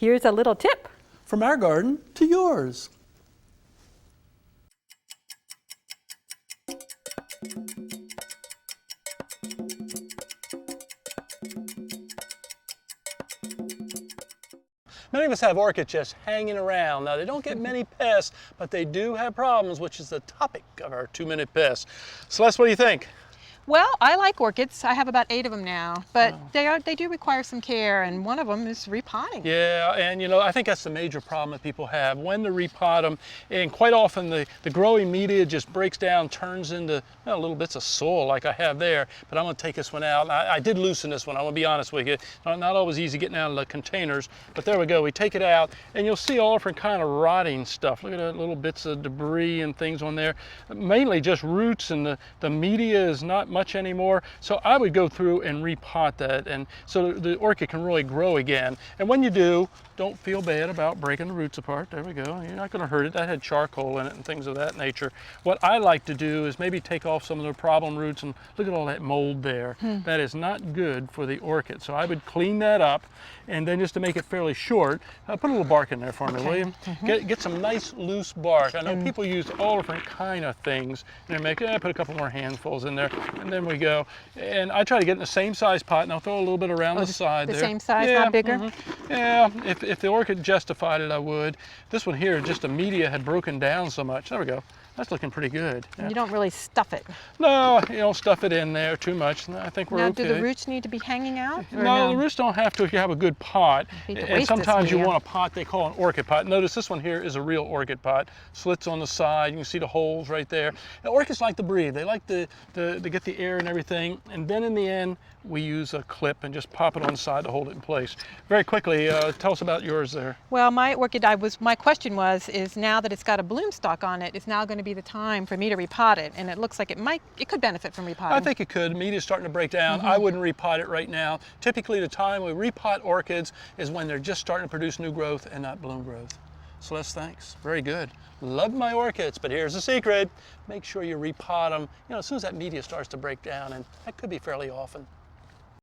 Here's a little tip. From our garden to yours. Many of us have orchids just hanging around. Now, they don't get many pests, but they do have problems, which is the topic of our 2-minute pest. Celeste, what do you think? Well, I like orchids. I have about 8 of them now, but they do require some care, and one of them is repotting. Yeah, and you know, I think that's the major problem that people have when to repot them. And quite often the growing media just breaks down, turns into little bits of soil like I have there. But I'm going to take this one out. I did loosen this one, I'm going to be honest with you. Not always easy getting out of the containers, but there we go. We take it out, and you'll see all different kind of rotting stuff. Look at the little bits of debris and things on there. Mainly just roots, and the media is not much anymore. So I would go through and repot that, and so the orchid can really grow again. And when you do, don't feel bad about breaking the roots apart. There we go. You're not going to hurt it. That had charcoal in it and things of that nature. What I like to do is maybe take off some of the problem roots, and look at all that mold there. That is not good for the orchid. So I would clean that up, and then just to make it fairly short, put a little bark in there for me, will you? Get some nice loose bark. I know people use all different kind of things, and they put a couple more handfuls in there, and then we go. And I try to get in the same size pot, and I'll throw a little bit around the side there. The same size, not bigger? Yeah, if the orchid justified it, I would. This one here, just the media had broken down so much. There we go. That's looking pretty good. Yeah. You don't really stuff it. No, you don't stuff it in there too much. I think we're okay. Now, do the roots need to be hanging out? No, the roots don't have to if you have a good pot. And sometimes you want a pot they call an orchid pot. Notice this one here is a real orchid pot. Slits on the side. You can see the holes right there. And orchids like to breathe. They like to get the air and everything. And then in the end, we use a clip and just pop it on the side to hold it in place. Very quickly, tell us about yours there. Well, my orchid, my question is now that it's got a bloom stalk on it, is now going to be the time for me to repot it? And it looks like it could benefit from repotting. I think it could. Media is starting to break down. I wouldn't repot it right now. Typically, the time we repot orchids is when they're just starting to produce new growth and not bloom growth. Celeste, thanks. Very good. Love my orchids, but here's the secret. Make sure you repot them, as soon as that media starts to break down, and that could be fairly often.